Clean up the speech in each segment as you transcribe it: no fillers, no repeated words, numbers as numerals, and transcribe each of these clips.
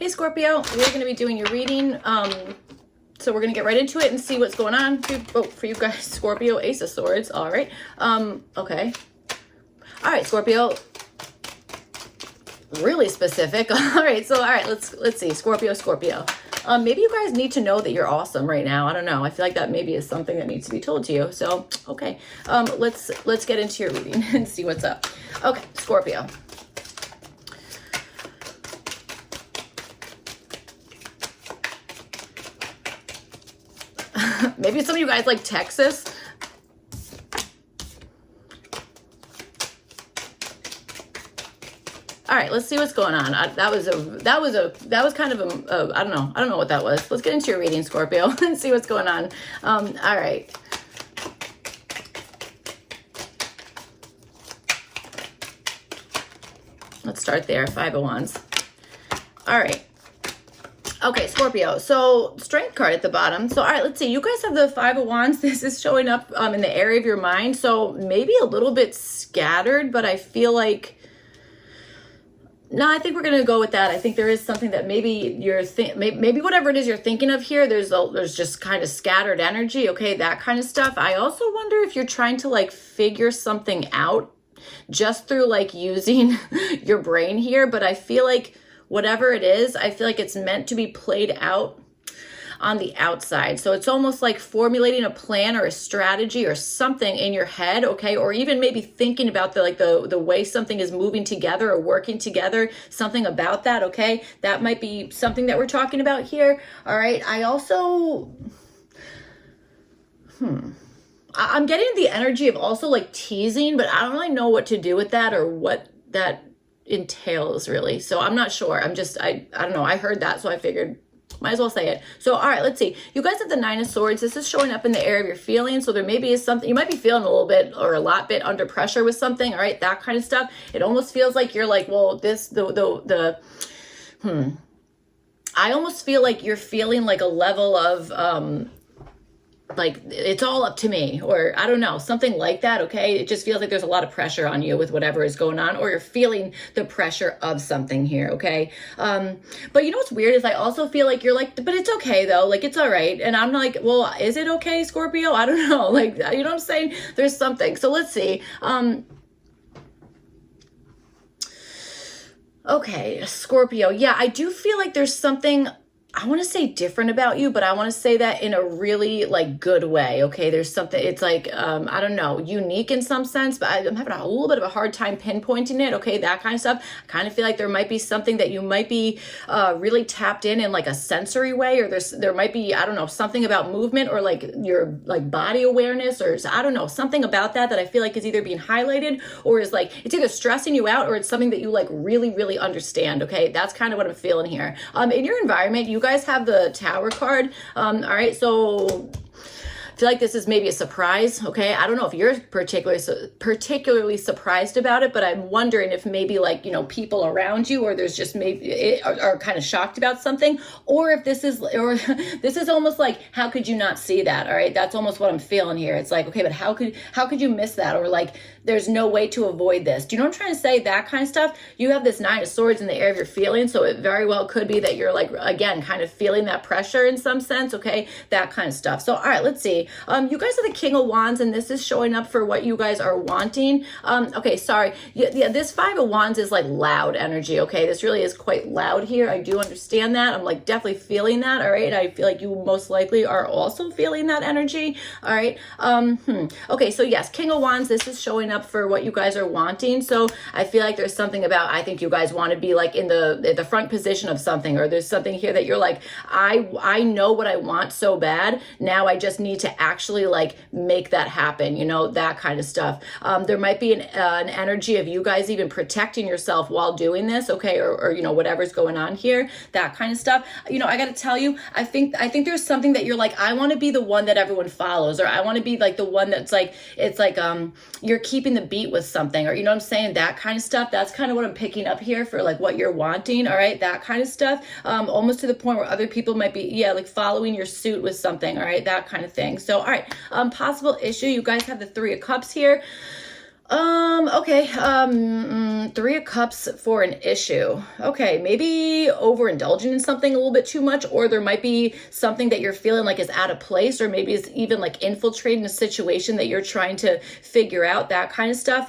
Okay, Scorpio, we're going to be doing your reading. So we're going to get right into it and see what's going on for you guys. Scorpio, Ace of Swords. All right. Okay. All right, Scorpio. Really specific. All right. So, all right, let's see. Scorpio. Maybe you guys need to know that you're awesome right now. I don't know. I feel like that maybe is something that needs to be told to you. So, okay. Let's get into your reading and see what's up. Okay, Scorpio. Maybe some of you guys like Texas. All right, let's see what's going on. That was kind of a I don't know what that was. Let's get into your reading, Scorpio, and see what's going on. All right. Let's start there. Five of Wands. All right. Okay, Scorpio. So Strength card at the bottom. So, all right, let's see. You guys have the Five of Wands. This is showing up in the area of your mind. So maybe a little bit scattered, but I feel like, no, I think we're going to go with that. I think there is something that maybe maybe whatever it is you're thinking of here, there's just kind of scattered energy. Okay, that kind of stuff. I also wonder if you're trying to like figure something out just through like using your brain here. But I feel like whatever it is, I feel like it's meant to be played out on the outside. So it's almost like formulating a plan or a strategy or something in your head, okay? Or even maybe thinking about the way something is moving together or working together, something about that, okay? That might be something that we're talking about here. All right. I also, I'm getting the energy of also like teasing, but I don't really know what to do with that or what that entails really. So I'm not sure. I don't know. I heard that, so I figured might as well say it. So, all right, let's see. You guys have the Nine of Swords. This is showing up in the area of your feelings. So there maybe is something, you might be feeling a little bit or a lot bit under pressure with something. All right, that kind of stuff. It almost feels like you're like, well, I almost feel like you're feeling like a level of, like it's all up to me, or I don't know, something like that. Okay. It just feels like there's a lot of pressure on you with whatever is going on, or you're feeling the pressure of something here. Okay. But you know, what's weird is I also feel like you're like, but it's okay though. Like, it's all right. And I'm like, well, is it okay, Scorpio? I don't know. Like, you know what I'm saying? There's something. So let's see. Okay. Scorpio. Yeah. I do feel like there's something, I want to say different about you, but I want to say that in a really like good way. Okay. There's something, it's like, I don't know, unique in some sense, but I'm having a little bit of a hard time pinpointing it. Okay. That kind of stuff. I kind of feel like there might be something that you might be really tapped in like a sensory way, or there might be, I don't know, something about movement or like your like body awareness, or I don't know, something about that I feel like is either being highlighted or is like, it's either stressing you out or it's something that you like really, really understand. Okay. That's kind of what I'm feeling here. In your environment, you guys have the Tower card. All right, so I feel like this is maybe a surprise. Okay, I don't know if you're particularly surprised about it, but I'm wondering if maybe like, you know, people around you, or there's just maybe are kind of shocked about something, or if this is almost like, how could you not see that? All right, that's almost what I'm feeling here. It's like, okay, but how could you miss that? Or like, there's no way to avoid this. Do you know what I'm trying to say? That kind of stuff. You have this Nine of Swords in the area of your feelings, so it very well could be that you're like, again, kind of feeling that pressure in some sense. Okay, that kind of stuff. So, all right, let's see. You guys are the King of Wands, and this is showing up for what you guys are wanting. Okay, sorry. Yeah, this Five of Wands is like loud energy. Okay, this really is quite loud here. I do understand that. I'm like definitely feeling that. All right, I feel like you most likely are also feeling that energy. All right. Okay, so yes, King of Wands. This is showing up for what you guys are wanting. So I feel like there's something about, I think you guys want to be like in the front position of something, or there's something here that you're like, I know what I want so bad. Now I just need to actually like make that happen, you know, that kind of stuff. There might be an energy of you guys even protecting yourself while doing this. Okay. Or you know, whatever's going on here, that kind of stuff. You know, I got to tell you, I think there's something that you're like, I want to be the one that everyone follows, or I want to be like the one that's like, it's like, you're keeping the beat with something, or you know what I'm saying, that kind of stuff. That's kind of what I'm picking up here for like what you're wanting. All right, that kind of stuff. Almost to the point where other people might be, yeah, like following your suit with something. All right, that kind of thing. So all right, possible issue. You guys have the Three of Cups here. Okay. Three of Cups for an issue. Okay, maybe overindulging in something a little bit too much, or there might be something that you're feeling like is out of place, or maybe it's even like infiltrating a situation that you're trying to figure out, that kind of stuff.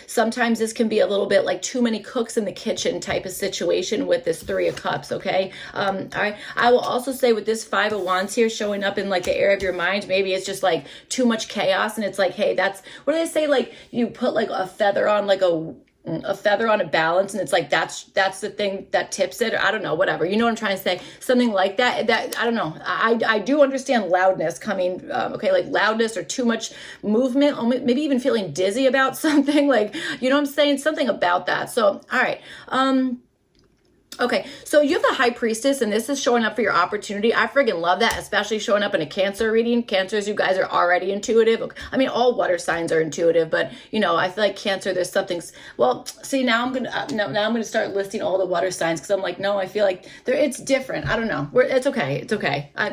Sometimes this can be a little bit like too many cooks in the kitchen type of situation with this Three of Cups, okay? I will also say with this Five of Wands here showing up in like the area of your mind, maybe it's just like too much chaos, and it's like, hey, that's, what do they say? Like you put like a feather on like a feather on a balance, and it's like that's the thing that tips it, or I don't know, whatever, you know what I'm trying to say, something like that. That I don't know, I do understand loudness coming, okay, like loudness or too much movement, or maybe even feeling dizzy about something, like, you know what I'm saying, something about that. So all right, okay, so you have the High Priestess, and this is showing up for your opportunity. I friggin' love that, especially showing up in a Cancer reading. Cancers, you guys are already intuitive. I mean, all water signs are intuitive, but you know, I feel like Cancer, there's something. Well, see, now I'm gonna start listing all the water signs, because I'm like, no, I feel like it's different. I don't know. It's okay. It's okay. All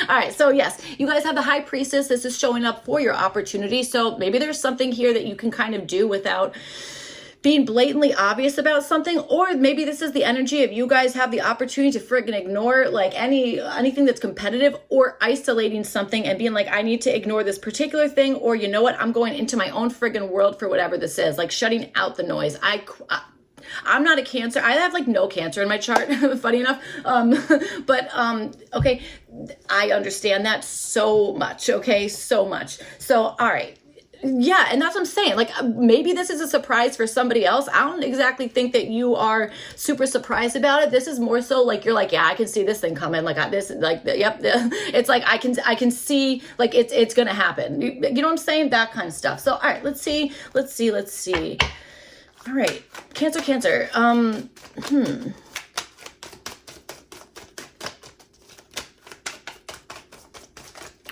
right. So yes, you guys have the High Priestess. This is showing up for your opportunity. So maybe there's something here that you can kind of do without being blatantly obvious about something, or maybe this is the energy of you guys have the opportunity to friggin' ignore like anything that's competitive, or isolating something and being like, I need to ignore this particular thing, or you know what, I'm going into my own friggin' world for whatever this is, like shutting out the noise. I'm not a Cancer. I have like no Cancer in my chart, funny enough. Okay, I understand that so much. Okay, so much. So, all right. Yeah, and that's what I'm saying. Like, maybe this is a surprise for somebody else. I don't exactly think that you are super surprised about it. This is more so like you're like, yeah, I can see this thing coming. Like this, like yep. It's like I can see like it's gonna happen. You know what I'm saying? That kind of stuff. So all right, let's see. All right, Cancer.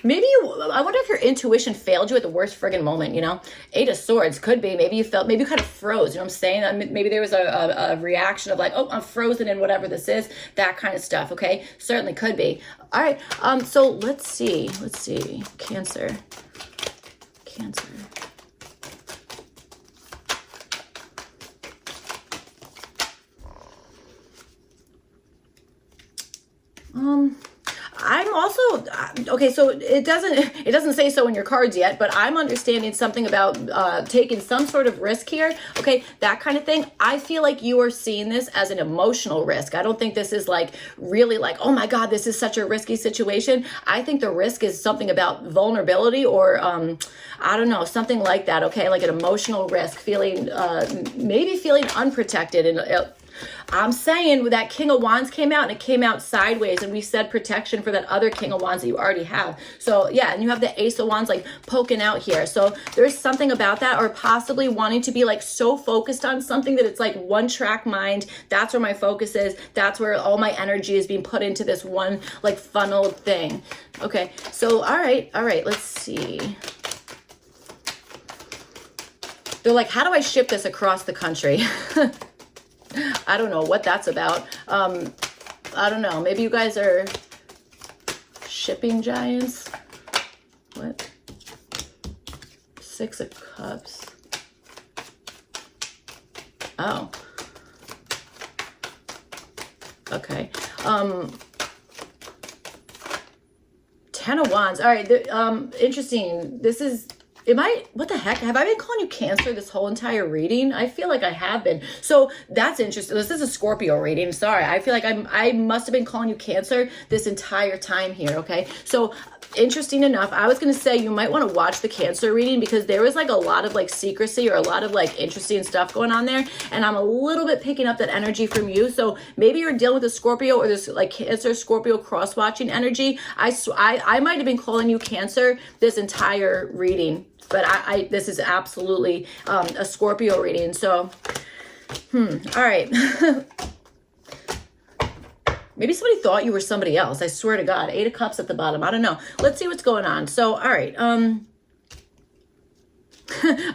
Maybe I wonder if your intuition failed you at the worst friggin' moment, you know? Eight of Swords could be. Maybe you kind of froze, you know what I'm saying? Maybe there was a reaction of like, oh, I'm frozen in whatever this is, that kind of stuff, okay? Certainly could be. All right, so let's see. Cancer. 'em. I'm also, okay, so it doesn't say so in your cards yet, but I'm understanding something about taking some sort of risk here, okay, that kind of thing. I feel like you are seeing this as an emotional risk. I don't think this is like really like, oh my God, this is such a risky situation. I think the risk is something about vulnerability, or I don't know, something like that, okay, like an emotional risk, maybe feeling unprotected, and I'm saying that King of Wands came out, and it came out sideways, and we said protection for that other King of Wands that you already have. So yeah, and you have the Ace of Wands like poking out here. So there's something about that, or possibly wanting to be like so focused on something that it's like one track mind. That's where my focus is. That's where all my energy is being put into this one like funneled thing. Okay, so all right, let's see. They're like, how do I ship this across the country? I don't know what that's about. I don't know. Maybe you guys are shipping giants. What? Six of Cups. Oh. Okay. 10 of Wands. All right. Interesting. This is... what the heck? Have I been calling you Cancer this whole entire reading? I feel like I have been. So that's interesting. This is a Scorpio reading. Sorry. I feel like I must have been calling you Cancer this entire time here. Okay. So interesting enough, I was going to say you might want to watch the Cancer reading, because there was like a lot of like secrecy or a lot of like interesting stuff going on there. And I'm a little bit picking up that energy from you. So maybe you're dealing with a Scorpio, or this like Cancer Scorpio cross watching energy. I might have been calling you Cancer this entire reading. But this is absolutely a Scorpio reading. So, all right. Maybe somebody thought you were somebody else. I swear to God. Eight of Cups at the bottom. I don't know. Let's see what's going on. So, all right.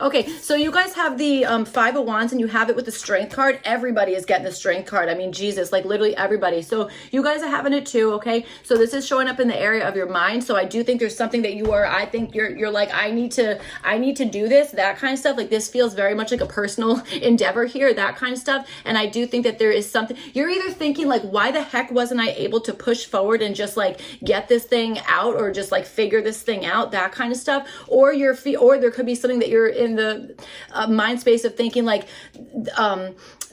Okay, so you guys have the Five of Wands and you have it with the Strength card. Everybody is getting the Strength card. I mean, Jesus, like literally everybody. So you guys are having it too, okay? So this is showing up in the area of your mind. So I do think there's something that you are, I think you're like, I need to do this, that kind of stuff. Like this feels very much like a personal endeavor here, that kind of stuff. And I do think that there is something, you're either thinking like, why the heck wasn't I able to push forward and just like get this thing out or just like figure this thing out, that kind of stuff. Or or there could be something that you're in the mind space of thinking like,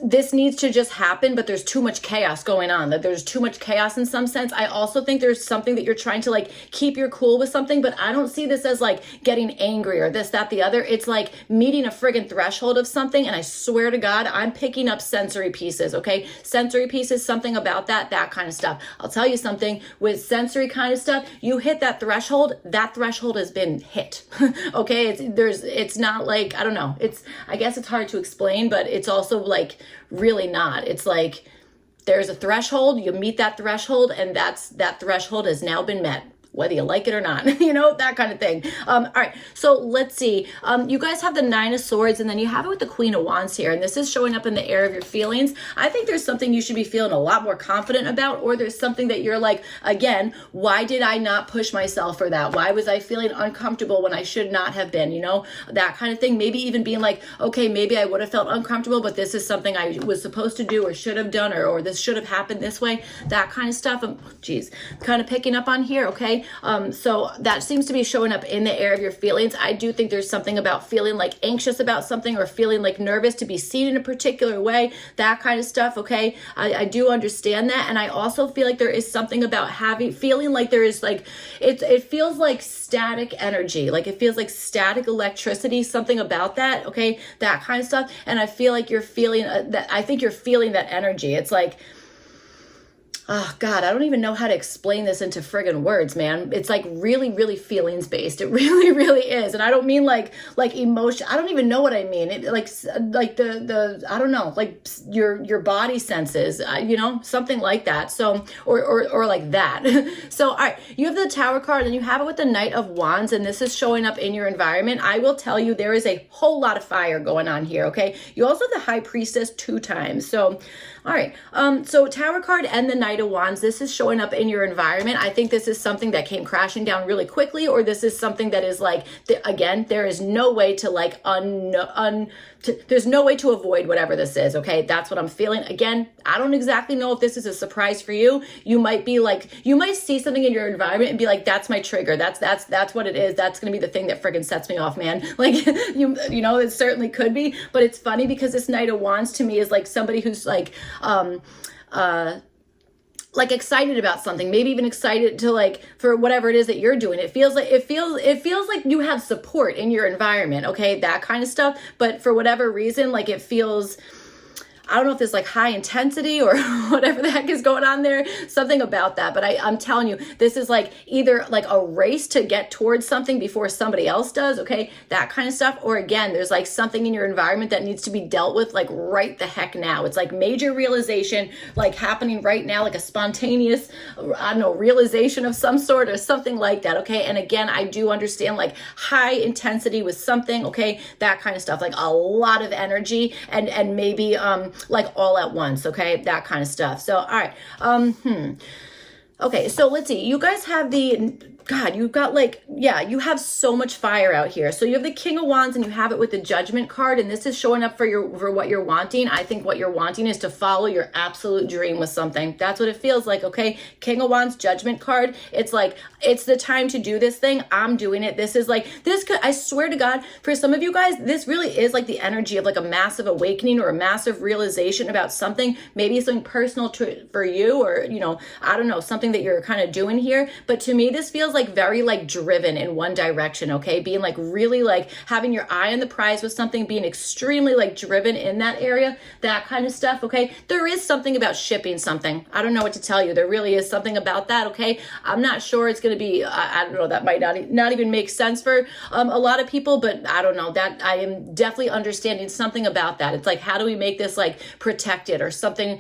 this needs to just happen, but there's too much chaos going on, that there's too much chaos in some sense. I also think there's something that you're trying to like keep your cool with something, but I don't see this as like getting angry or this, that, the other. It's like meeting a friggin' threshold of something. And I swear to God, I'm picking up sensory pieces, okay? Sensory pieces, something about that kind of stuff. I'll tell you something with sensory kind of stuff, you hit that threshold has been hit, okay? It's not like, I don't know. I guess it's hard to explain, but it's also like, really not. It's like there's a threshold, you meet that threshold, and that threshold has now been met, whether you like it or not, that kind of thing. All right, so let's see. You guys have the Nine of Swords, and then you have it with the Queen of Wands here, and this is showing up in the area of your feelings. I think there's something you should be feeling a lot more confident about, or there's something that you're like, again, why did I not push myself for that? Why was I feeling uncomfortable when I should not have been, that kind of thing. Maybe even being like, okay, maybe I would have felt uncomfortable, but this is something I was supposed to do or should have done, or this should have happened this way, that kind of stuff. Kind of picking up on here, okay? So that seems to be showing up in the area of your feelings. I do think there's something about feeling like anxious about something or feeling like nervous to be seen in a particular way, that kind of stuff, okay? I do understand that. And I also feel like there is something about feeling like there is like, it feels like static energy, like it feels like static electricity, something about that, okay? That kind of stuff. And I feel like you're feeling I think you're feeling that energy. It's like, oh God, I don't even know how to explain this into friggin' words, man. It's like really, really feelings based. It really, really is. And I don't mean like emotion. I don't even know what I mean. It like the I don't know, like your body senses, something like that. So, or like that. So, all right, you have the Tower card and you have it with the Knight of Wands, and this is showing up in your environment. I will tell you, there is a whole lot of fire going on here, okay? You also have the High Priestess 2 times. So, all right, so Tower card and the Knight of Wands, this is showing up in your environment. I think this is something that came crashing down really quickly, or this is something that is like, again, there is no way to like there's no way to avoid whatever this is, okay? That's what I'm feeling. Again, I don't exactly know if this is a surprise for you. You might be like, you might see something in your environment and be like, that's my trigger. That's what it is. That's going to be the thing that friggin' sets me off, man. Like, it certainly could be, but it's funny because this Knight of Wands to me is like somebody who's like excited about something, maybe even excited to like for whatever it is that you're doing. It feels like you have support in your environment, okay? That kind of stuff. But for whatever reason, like it feels, I don't know if there's like high intensity or whatever the heck is going on there, something about that. But I'm telling you, this is like either like a race to get towards something before somebody else does, okay? That kind of stuff. Or again, there's like something in your environment that needs to be dealt with like right the heck now. It's like major realization like happening right now, like a spontaneous, I don't know, realization of some sort or something like that, okay? And again, I do understand like high intensity with something, okay? That kind of stuff, like a lot of energy and maybe like all at once, okay? That kind of stuff. So, all right. Okay, so let's see. You guys have you've got like, you have so much fire out here. So you have the King of Wands and you have it with the Judgment card, and this is showing up for what you're wanting. I think what you're wanting is to follow your absolute dream with something. That's what it feels like, okay? King of Wands, Judgment card. It's like, it's the time to do this thing. I'm doing it. This is like, I swear to God, for some of you guys, this really is like the energy of like a massive awakening or a massive realization about something, maybe something personal for you, or, I don't know, something that you're kind of doing here. But to me, this feels like very like driven in one direction, okay? Being like really like having your eye on the prize with something, being extremely like driven in that area, that kind of stuff, okay? There is something about shipping something. I don't know what to tell you. There really is something about that, okay? I'm not sure it's going to be, I don't know, that might not even make sense for a lot of people, but I don't know, that I am definitely understanding something about that. It's like, how do we make this like protected or something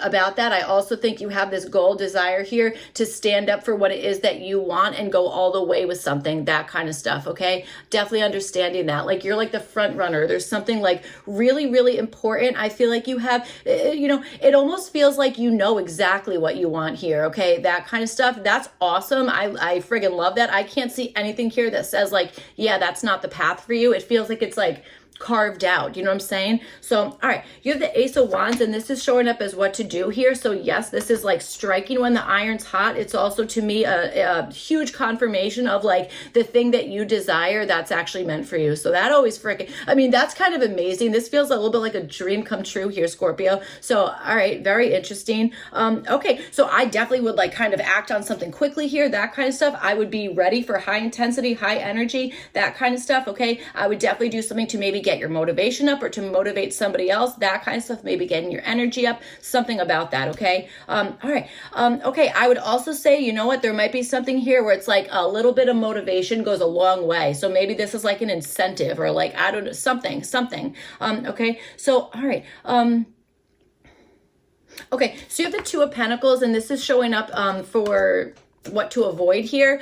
about that? I also think you have this goal desire here to stand up for what it is that you want and go all the way with something, that kind of stuff, okay? Definitely understanding that. Like, you're like the front runner. There's something like really, really important. I feel like you have, it almost feels like you know exactly what you want here, okay? That kind of stuff. That's awesome. I friggin' love that. I can't see anything here that says like, yeah, that's not the path for you. It feels like it's like carved out, you know what I'm saying? So, all right, you have the Ace of Wands, and this is showing up as what to do here. So yes, this is like striking when the iron's hot. It's also, to me, a huge confirmation of like the thing that you desire that's actually meant for you. So that always freaking, I mean, that's kind of amazing. This feels a little bit like a dream come true here, Scorpio. So, all right, very interesting. Okay, so I definitely would like kind of act on something quickly here, that kind of stuff. I would be ready for high intensity, high energy, that kind of stuff, okay? I would definitely do something to maybe get your motivation up or to motivate somebody else, that kind of stuff, maybe getting your energy up, something about that, okay? All right, okay, I would also say, you know what, there might be something here where it's like a little bit of motivation goes a long way. So maybe this is like an incentive or like, I don't know, something, okay? So, all right, okay, so you have the Two of Pentacles, and this is showing up for what to avoid here.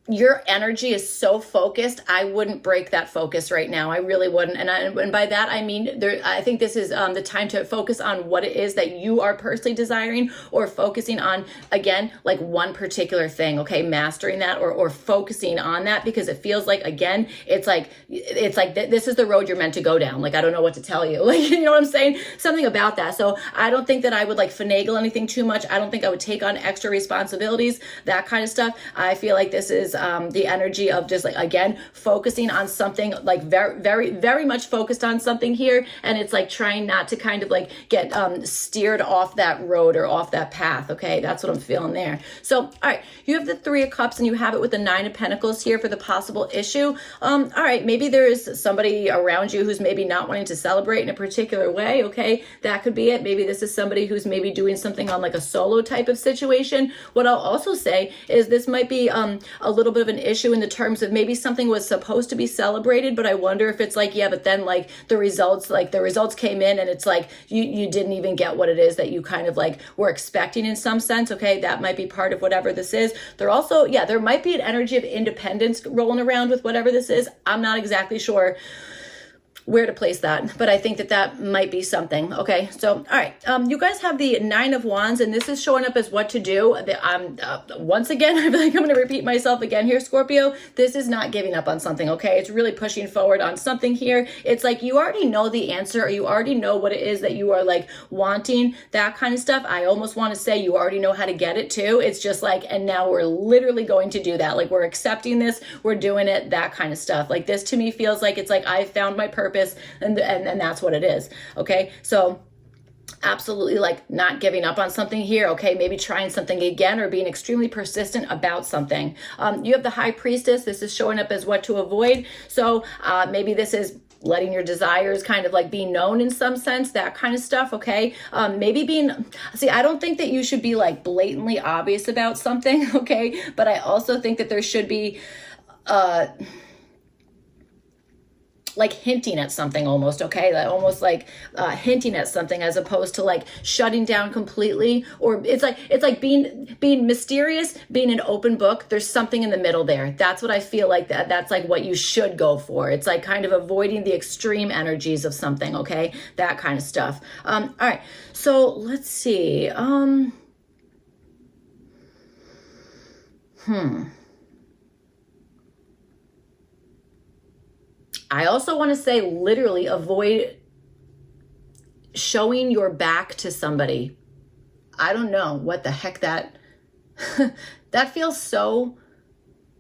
Your energy is so focused. I wouldn't break that focus right now. I really wouldn't. And by that, I mean, I think this is the time to focus on what it is that you are personally desiring, or focusing on, again, like one particular thing, okay? Mastering that or focusing on that, because it feels like, again, it's like this is the road you're meant to go down. Like, I don't know what to tell you. Like, you know what I'm saying? Something about that. So I don't think that I would like finagle anything too much. I don't think I would take on extra responsibilities, that kind of stuff. I feel like this is the energy of just like, again, focusing on something, like very, very, very much focused on something here. And it's like trying not to kind of like get steered off that road or off that path. Okay. That's what I'm feeling there. So, all right, you have the Three of Cups, and you have it with the Nine of Pentacles here for the possible issue. All right, maybe there is somebody around you who's maybe not wanting to celebrate in a particular way. Okay. That could be it. Maybe this is somebody who's maybe doing something on like a solo type of situation. What I'll also say is this might be a little bit of an issue in the terms of maybe something was supposed to be celebrated, but I wonder if it's like, yeah, but then like the results came in and it's like you didn't even get what it is that you kind of like were expecting in some sense. Okay, that might be part of whatever this is. There also, yeah, there might be an energy of independence rolling around with whatever this is. I'm not exactly sure where to place that, but I think that that might be something. Okay, so all right, you guys have the Nine of Wands, and this is showing up as what to do. Once again, I feel like I'm going to repeat myself again here, Scorpio. This is not giving up on something. Okay, it's really pushing forward on something here. It's like you already know the answer, or you already know what it is that you are like wanting, that kind of stuff. I almost want to say you already know how to get it too. It's just like, and now we're literally going to do that. Like, we're accepting this, we're doing it, that kind of stuff. Like, this to me feels like it's like I've found my purpose. And that's what it is. Okay, so absolutely like not giving up on something here. Okay, maybe trying something again, or being extremely persistent about something. You have the High Priestess. This is showing up as what to avoid. So maybe this is letting your desires kind of like be known in some sense, that kind of stuff. Okay, maybe I don't think that you should be like blatantly obvious about something. Okay, but I also think that there should be like hinting at something almost, okay? That almost like hinting at something, as opposed to like shutting down completely. Or it's like being mysterious, being an open book. There's something in the middle there. That's what I feel like that's like what you should go for. It's like kind of avoiding the extreme energies of something, okay? That kind of stuff. All right, so let's see. I also want to say literally avoid showing your back to somebody. I don't know what the heck that feels so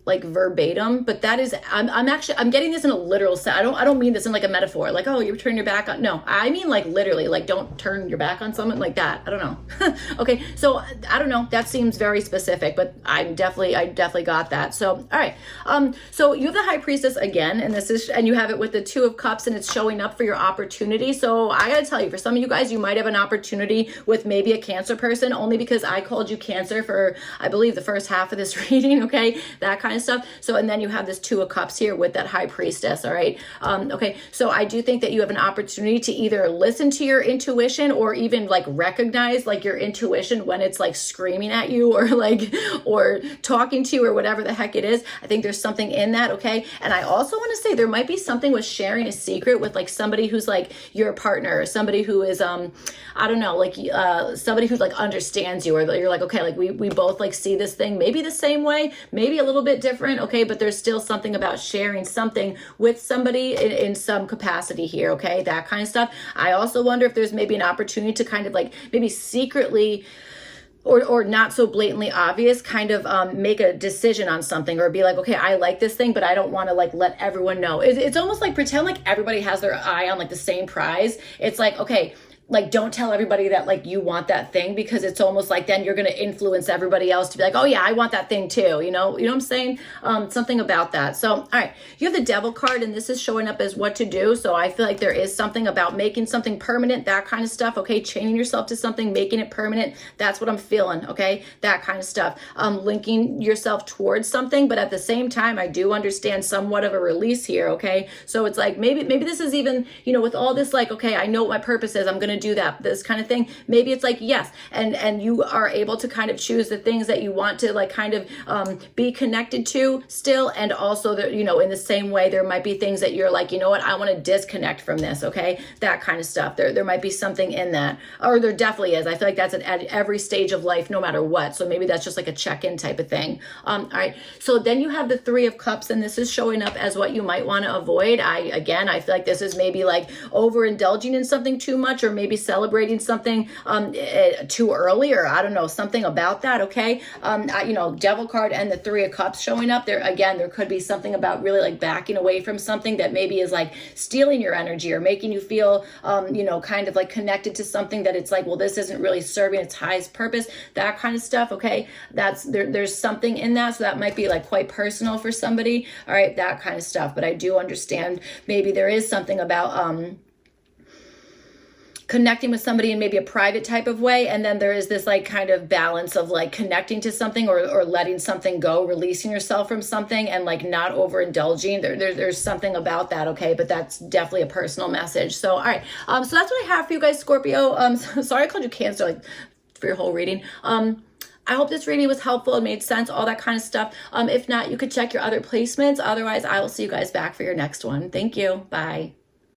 like verbatim, but that is, I'm getting this in a literal sense. I don't mean this in like a metaphor, like, oh, you turn your back on. No, I mean like literally, like don't turn your back on someone like that. I don't know. Okay, so I don't know. That seems very specific, but I definitely got that. So all right, so you have the High Priestess again, and you have it with the Two of Cups, and it's showing up for your opportunity. So I gotta tell you, for some of you guys, you might have an opportunity with maybe a Cancer person, only because I called you Cancer for, I believe, the first half of this reading. Okay, that kind kind of stuff. So, and then you have this Two of Cups here with that High Priestess, all right? Okay, so I do think that you have an opportunity to either listen to your intuition or even like recognize like your intuition when it's like screaming at you or like, or talking to you or whatever the heck it is. I think there's something in that, okay? And I also want to say there might be something with sharing a secret with like somebody who's like your partner or somebody who is, I don't know, like somebody who like understands you, or you're like, okay, like we both like see this thing maybe the same way, maybe a little bit different, okay? But there's still something about sharing something with somebody in some capacity here, okay? That kind of stuff. I also wonder if there's maybe an opportunity to kind of like maybe secretly or not so blatantly obvious, kind of make a decision on something, or be like, okay, I like this thing, but I don't want to like let everyone know. It's almost like pretend like everybody has their eye on like the same prize. It's like, okay, like don't tell everybody that like you want that thing, because it's almost like then you're going to influence everybody else to be like, oh yeah, I want that thing too. You know what I'm saying? Something about that. So, all right, you have the Devil card, and this is showing up as what to do. So I feel like there is something about making something permanent, that kind of stuff. Okay. Chaining yourself to something, making it permanent. That's what I'm feeling. Okay. That kind of stuff. Linking yourself towards something, but at the same time, I do understand somewhat of a release here. Okay. So it's like, maybe this is even, with all this, like, okay, I know what my purpose is. I'm going to do that, this kind of thing. Maybe it's like, yes. And you are able to kind of choose the things that you want to like kind of be connected to still. And also that, in the same way, there might be things that you're like, you know what, I want to disconnect from this. Okay. That kind of stuff. There might be something in that, or there definitely is. I feel like that's at every stage of life, no matter what. So maybe that's just like a check-in type of thing. All right. So then you have the Three of Cups, and this is showing up as what you might want to avoid. I feel like this is maybe like overindulging in something too much, or maybe celebrating something too early, or I don't know, something about that. Okay. Devil card and the Three of Cups showing up there. Again, there could be something about really like backing away from something that maybe is like stealing your energy, or making you feel, kind of like connected to something that it's like, well, this isn't really serving its highest purpose, that kind of stuff. Okay. There's something in that. So that might be like quite personal for somebody. All right. That kind of stuff. But I do understand maybe there is something about, connecting with somebody in maybe a private type of way. And then there is this like kind of balance of like connecting to something, or letting something go, releasing yourself from something, and like not overindulging. There's something about that. Okay. But that's definitely a personal message. So, all right. So that's what I have for you guys, Scorpio. Sorry I called you Cancer like for your whole reading. I hope this reading was helpful. It made sense, all that kind of stuff. If not, you could check your other placements. Otherwise, I will see you guys back for your next one. Thank you. Bye.